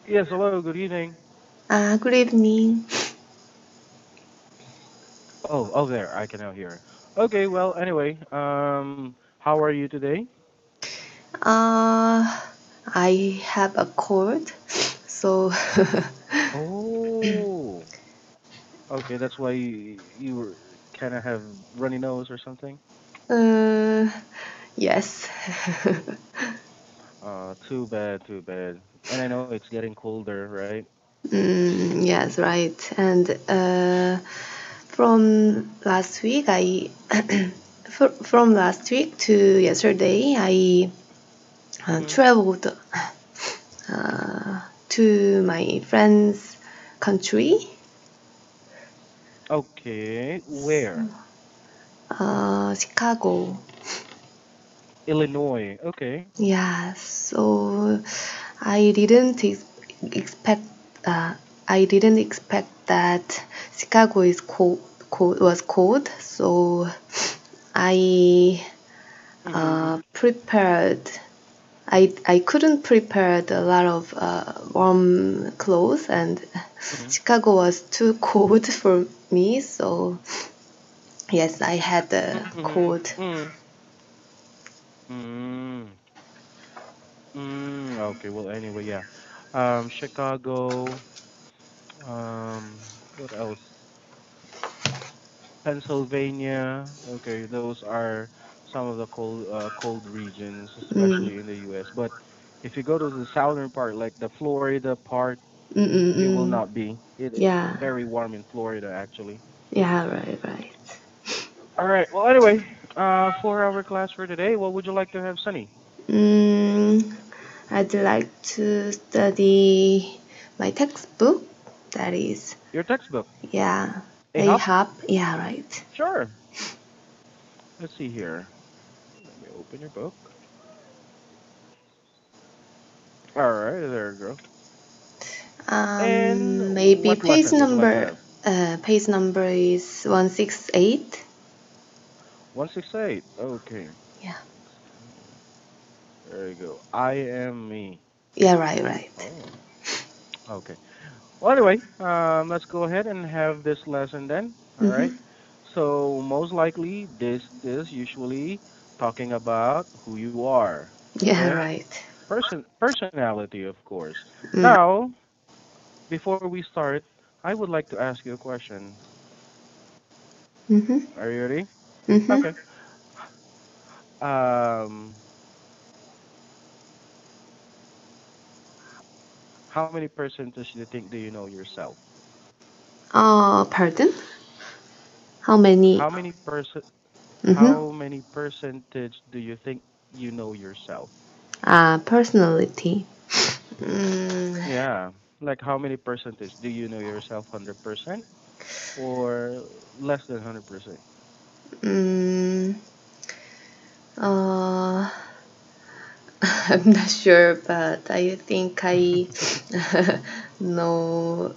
Yes, hello, good evening. Good evening. Oh, there, I can now hear. Okay, well, anyway, how are you today? Uh, I have a cold, so Oh, okay, that's why you were kind of have runny nose or something. uh, yes. Too bad, too bad. And I know it's getting colder, right? Yes, right. And from last week, I from last week to yesterday, I Hmm. traveled to my friend's country, Okay, where? Chicago. Illinois. Okay. Yeah, so I didn't expect uh, I didn't expect that Chicago is was cold. So I Mm-hmm. prepared. I couldn't prepare a lot of warm clothes, and Mm-hmm. Chicago was too cold for me. So yes, I had a cold. Mm-hmm. Mm-hmm. Okay, well, anyway, yeah. Chicago. What else? Pennsylvania. Okay, those are some of the cold regions, Mm, especially in the U.S. But if you go to the southern part, like the Florida part, mm, mm, it will mm. not be. It's Yeah, very warm in Florida, actually. yeah, right, right. All right. Well, anyway, for our class for today, what would you like to have, Sunny? Mm, I'd like to study my textbook. That is, Your textbook. yeah, A a hop? hub. Yeah, right. Sure. Let's see here. Let me open your book. All right, there you go. And Maybe what lesson would you like to have? page number is 168. 168. Okay. Yeah, There you go. I am me. yeah, right, right. Oh, okay. Well, anyway, let's go ahead and have this lesson then. All Mm-hmm. right. So most likely, this is usually talking about who you are. Yeah, Okay. right. Personality, of course. Mm. Now, before we start, I would like to ask you a question. Mm-hmm. Are you ready? Mm-hmm. Okay. Um, how many percentage do you think do you know yourself? Pardon? How many? How many percent? Mm-hmm. How many percentage do you think you know yourself? Personality. Mm, Yeah, like how many percentage do you know yourself? 100% or less than 100%? mm, uh, I'm not sure, but I think I know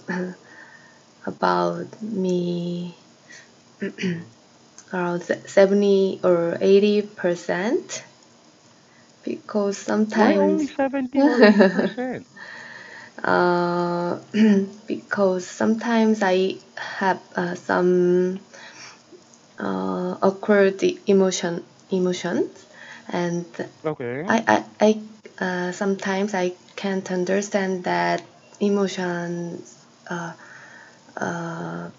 about me Mhm. around 70 or 80% because Why only sometimes 70 or 80%? uh, because sometimes I have some awkward emotions, and Okay. I sometimes I can't understand that emotions uh, uh,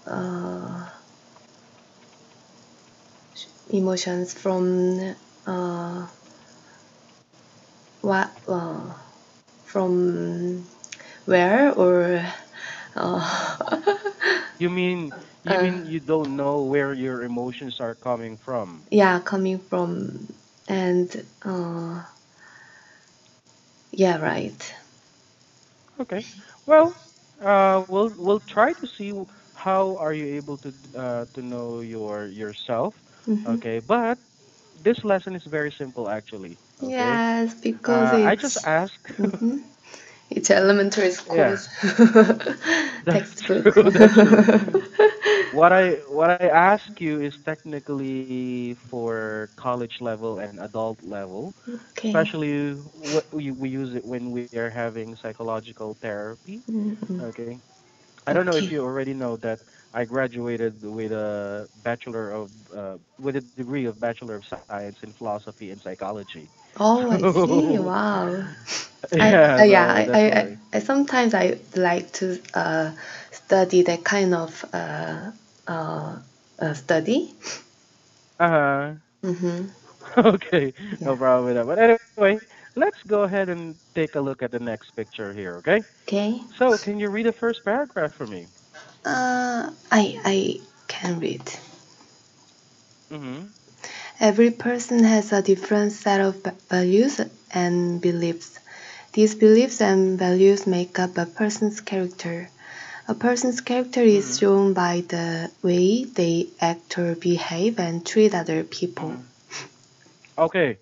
uh, emotions from uh, what from where or uh, You mean you uh, mean you don't know where your emotions are coming from? yeah, coming from, and yeah, right. Okay. Well, we'll try to see how are you able to know yourself. Hmm. Okay, but this lesson is very simple actually. Okay. Yes, because I just it's ask. mhm. It's elementary Yeah, school's that's textbook. true. That's true. What I ask you is technically for college level and adult level, Okay. especially what we use it when we are having psychological therapy. Mm-mm. Okay. I don't know if Okay. you already know that I graduated with a degree of Bachelor of Science in Philosophy and Psychology. Oh, I see. So Wow. yeah, Yeah, so that's why. I sometimes I like to study that kind of uh, study. Uh-huh. Mm-hmm. Okay, Yeah. no problem with that. But anyway, let's go ahead and take a look at the next picture here, okay? Okay. So, can you read the first paragraph for me? I can read. Mm-hmm. Every person has a different set of values and beliefs. These beliefs and values make up a person's character. A person's character is Mm-hmm. shown by the way they act or behave and treat other people. Mm-hmm. Okay.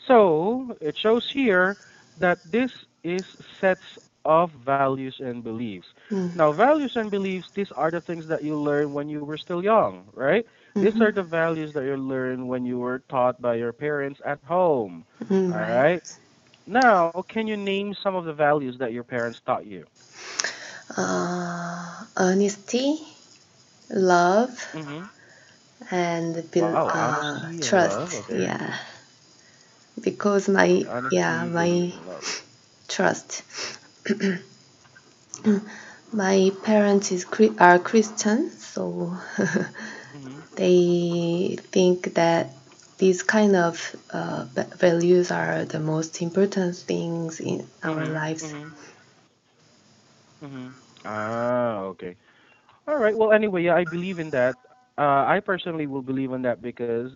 So, it shows here that this is sets of values and beliefs. Mm. Now, values and beliefs, these are the things that you learn when you were still young, right? These Mm-hmm. are the values that you learn when you were taught by your parents at home. Mm, All right. right. Now, can you name some of the values that your parents taught you? Honesty, love, Mm-hmm. and Wow, honesty and love. trust. Okay. Yeah, because my yeah Honesty, my love. trust. My parents are Christian, so Mm-hmm. they think that these kind of values are the most important things in our Mm-hmm. lives. Mm-hmm. Mm-hmm. Ah, okay. All right. Well, anyway, yeah, I believe in that. I personally will believe in that because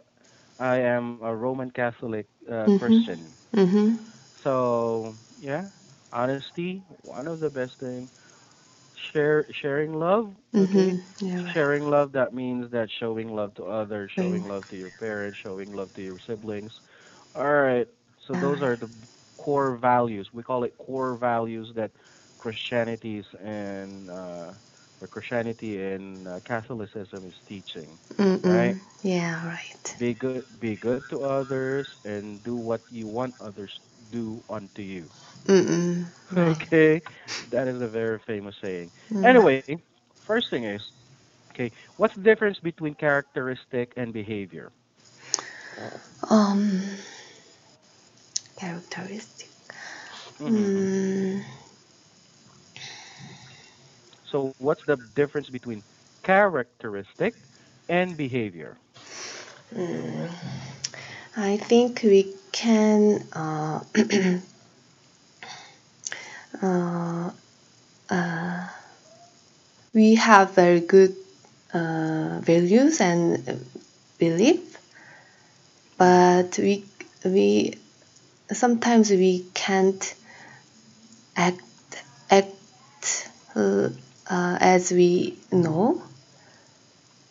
I am a Roman Catholic Mhm. Christian. Mhm. So yeah, honesty, one of the best thing. Sharing love, okay? Mhm. Yeah. Right. Sharing love, that means that showing love to others, Right. showing love to your parents, showing love to your siblings. All right. So Yeah. those Right. are the core values. We call it core values that Christianities and or Christianity and Catholicism is teaching, right? Mm-mm. Yeah. Right. Be good to others, and do what you want others do unto you. Mm-mm. Right. Okay, that is a very famous saying. Mm. Anyway, first thing is, okay, what's the difference between characteristic and behavior? Um. Characteristic. Mm-hmm. Mm. So what's the difference between characteristic and behavior? Mm. I think we can uh, uh, we have very good values and belief, Mm-hmm. but we sometimes we can't act act as we know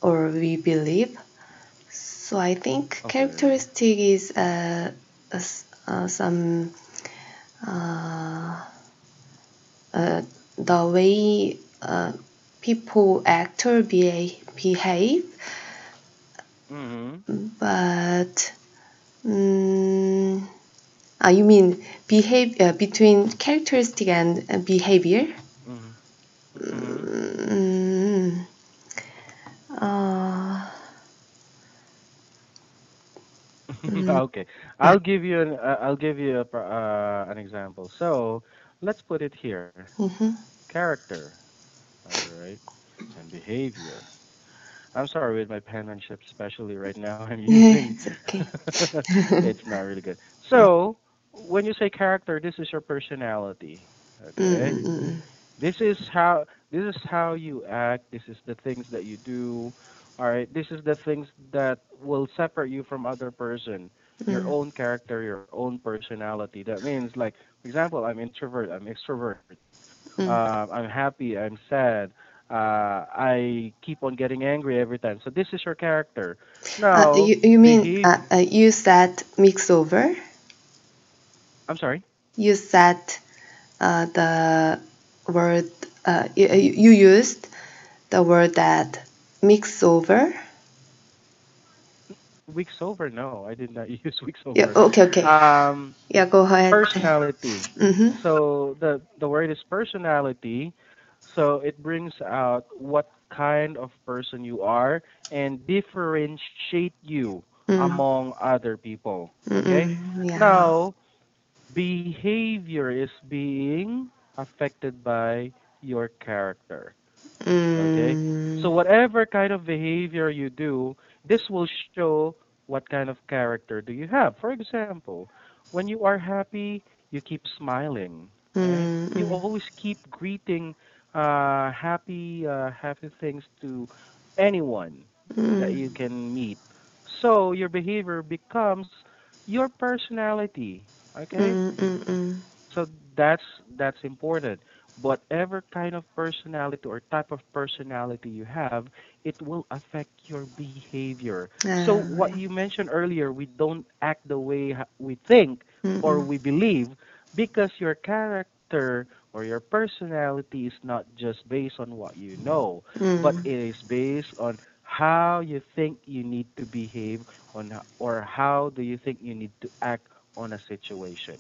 or we believe. So I think Okay. characteristic is some uh, uh, the way people act or behave, Mm-hmm. but mm, you mean behave between characteristic and behavior? Mm-hmm. Mm-hmm. Mm, uh, mm, Okay. yeah. I'll give you an example. So, let's put it here. Mm-hmm. Character, all right, and behavior. I'm sorry with my penmanship, especially right now. I'm using It's okay. it's not really good. So, when you say character, this is your personality. Okay? Mm-mm-mm. This is how you act, this is the things that you do. All right? This is the things that will separate you from other person. Your Mm, own character, your own personality. That means like for example, I'm introvert, I'm extrovert. mm. I'm happy, I'm sad. I keep on getting angry every time. So this is your character. Now, You mean behave. use that mix over? I'm sorry. Use that. the word you used the word that mix over. Weeks over? No, I did not use weeks Yeah, over. okay, okay. Um, Yeah, go ahead. Personality. Mm-hmm. So the word is personality. So it brings out what kind of person you are and differentiate you Mm. among other people. Okay? Mm-mm. Yeah. Now, behavior is being affected by your character. Okay? Mm. So whatever kind of behavior you do, this will show what kind of character do you have. For example, when you are happy, you keep smiling, right? Mm. You Mm. always keep greeting happy things to anyone that Mm. you can meet. So your behavior becomes your personality, okay? Mm. Mm. Mm. So that's that's important. Whatever kind of personality or type of personality you have, it will affect your behavior. So what Yeah. you mentioned earlier, we don't act the way we think or Mm. we believe because your character or your personality is not just based on what you know, but Mm. it is based on how you think you need to behave or how do you think you need to act on a situation.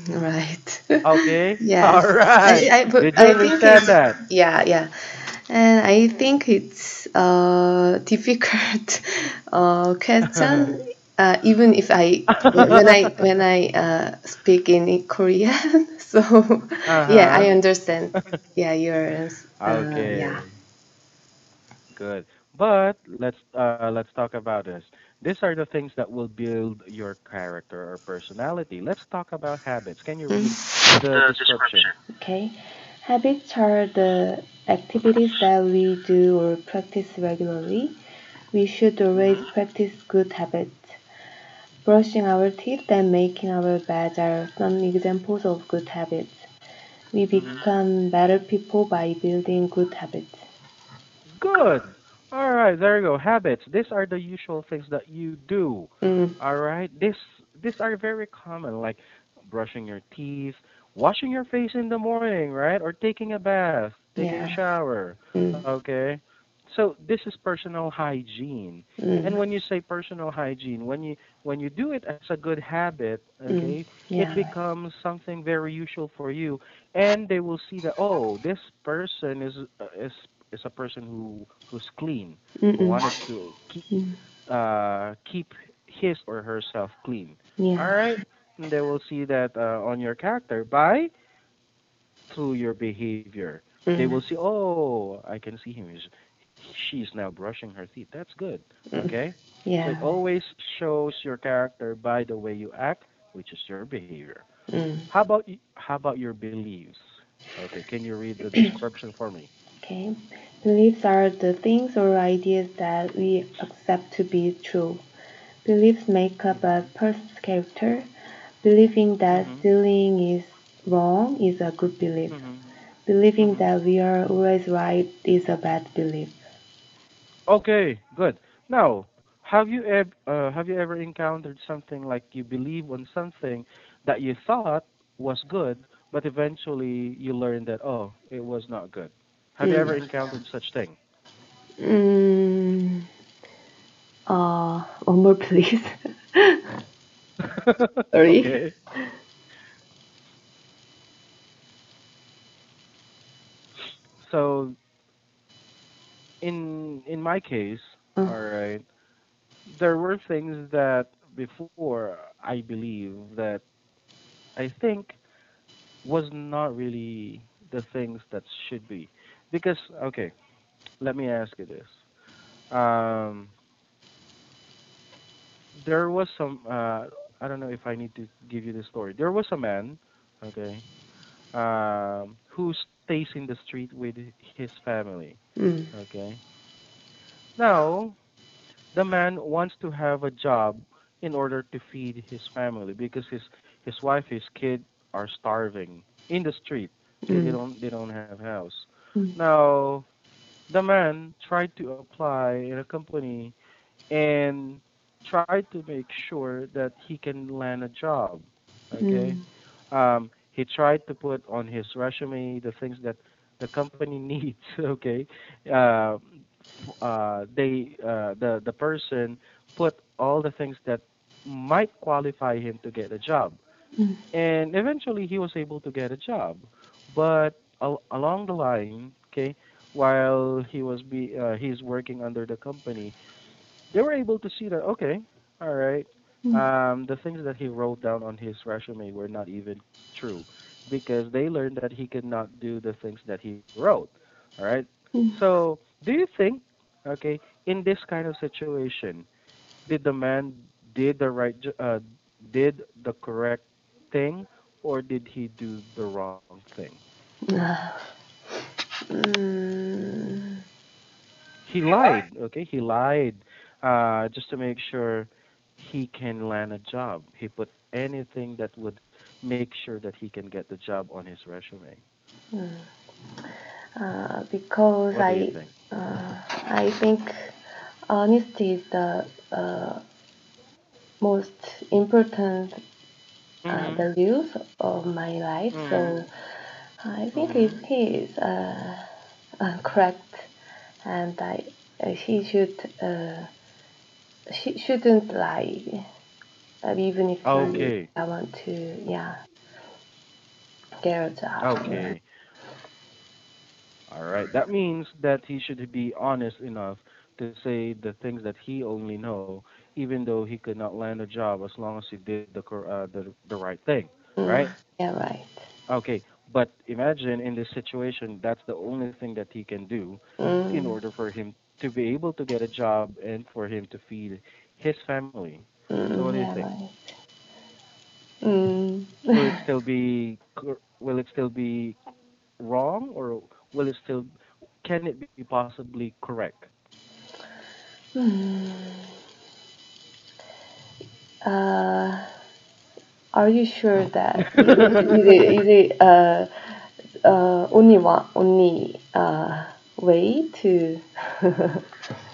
Right. Okay? Yes. All right. But Did you I think it's understand that? yeah, yeah. And I think it's a difficult question. Even if when I speak in Korean, so yeah, I Uh-huh. understand. Yeah, yours. Yeah. Okay. Good. But let's talk about this. These are the things that will build your character or personality. Let's talk about habits. Can you read Mm. the description? Okay. Habits are the activities that we do or practice regularly. We should always Mm-hmm. practice good habits. Brushing our teeth and making our beds are some examples of good habits. We Mm-hmm. become better people by building good habits. Good. All right, there you go. Habits. These are the usual things that you do. Mm, All right. These are very common, like brushing your teeth, washing your face in the morning, right? Or taking a bath, taking a yeah. shower. Mm, Okay. So this is personal hygiene. And mm, when you say personal hygiene, when you do it as a good habit, mm, okay, it yeah. becomes something very usual for you, and they will see that oh, this person is a person who's clean, Mm, who wanted mm, to mm, keep his or herself clean. All yeah. right, and they will see that on your character by through your behavior. They will Mm, see, oh, I can see him. She's now brushing her teeth. That's good. mm, Okay, so yeah. it always shows your character by the way you act, which is your behavior. Mm. How about your beliefs? Okay, can you read the description for me? Okay. Beliefs are the things or ideas that we accept to be true. Beliefs make up Mhm. a person's character. Believing that Mhm. stealing is wrong is a good belief. Mhm. Believing Mhm. that we are always right is a bad belief. Okay, good. Now, have you ever encountered something like you believe on something that you thought was good, but eventually you learned that oh, it was not good? Have you Mm. ever encountered such thing? Mm, one more, please. Sorry. Okay. So in my case, Uh, all right, there were things that before I believe that I think was not really the things that should be. Because okay, let me ask you this. Um, there was some I don't know if I need to give you the story. There was a man, okay, who stays in the street with his family. mm, Okay. Now, the man wants to have a job in order to feed his family because his wife, his kid are starving in the street. mm, They don't have house. mm, Now, the man tried to apply in a company and tried to make sure that he can land a job. Okay, mm, He tried to put on his resume the things that the company needs. Okay, uh, the person put all the things that might qualify him to get a job, mm, and eventually he was able to get a job. But along the line, okay, while he's working under the company, they were able to see that, okay, all right, mm, the things that he wrote down on his resume were not even true, because they learned that he could not do the things that he wrote. All right. mm. So do you think, okay, in this kind of situation, did the man did the correct thing, or did he do the wrong thing? Mm, He lied. Okay, he lied, just to make sure he can land a job. He put anything that would make sure that he can get the job on his resume. mm. Because What do you think? I think honesty is the most important Mhm. values of my life. Mhm. So I think if Mhm. he is correct, and she shouldn't lie, even if Okay. I want to, yeah, get a job. Yeah. Okay. All right. That means that he should be honest enough to say the things that he only know, even though he could not land a job, as long as he did the right thing, right? Mm, yeah, right. Okay. But imagine in this situation, that's the only thing that he can do in Mm, order for him to be able to get a job and for him to feed his family. So what do you yeah, think? right. Mm. Will it still be wrong, or will it still can it be possibly correct? Hmm. Uh, are you sure that only way to?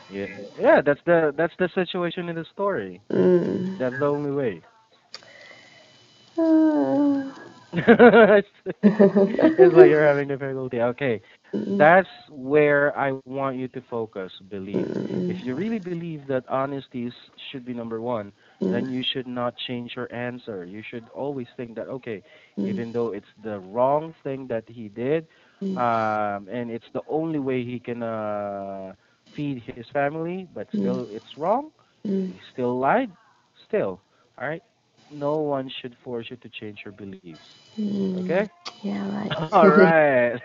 Yeah, yeah, that's the situation in the story. Mm. That's the only way. Uh, it's, it's like you're having difficulty. Okay, mm, that's where I want you to focus. Believe. If mm, you really believe that honesty should be number one, mm, then you should not change your answer. You should always think that, okay, mm, even though it's the wrong thing that he did, mm, and it's the only way he can feed his family, but mm, still it's wrong. mm, He still lied. Still, all right. No one should force you to change your beliefs. Okay? mm. Yeah, All right. right.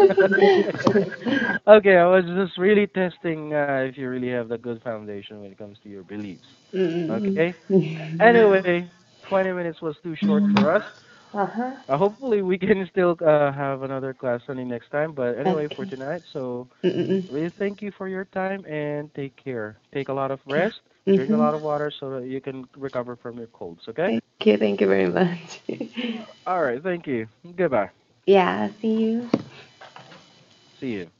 Okay, I was just really testing if you really have the good foundation when it comes to your beliefs. Mm, Okay? mm, Anyway, 20 minutes was too short for us. mm. Uh-huh. Hopefully, we can still have another class running next time. But anyway, for Okay. tonight, so Mm-mm. really thank you for your time and take care. Take a lot of Okay. rest, drink a Mm-hmm. lot of water so that you can recover from your colds, okay? Thank you very much. All right, thank you. Goodbye. Yeah, see you. See you.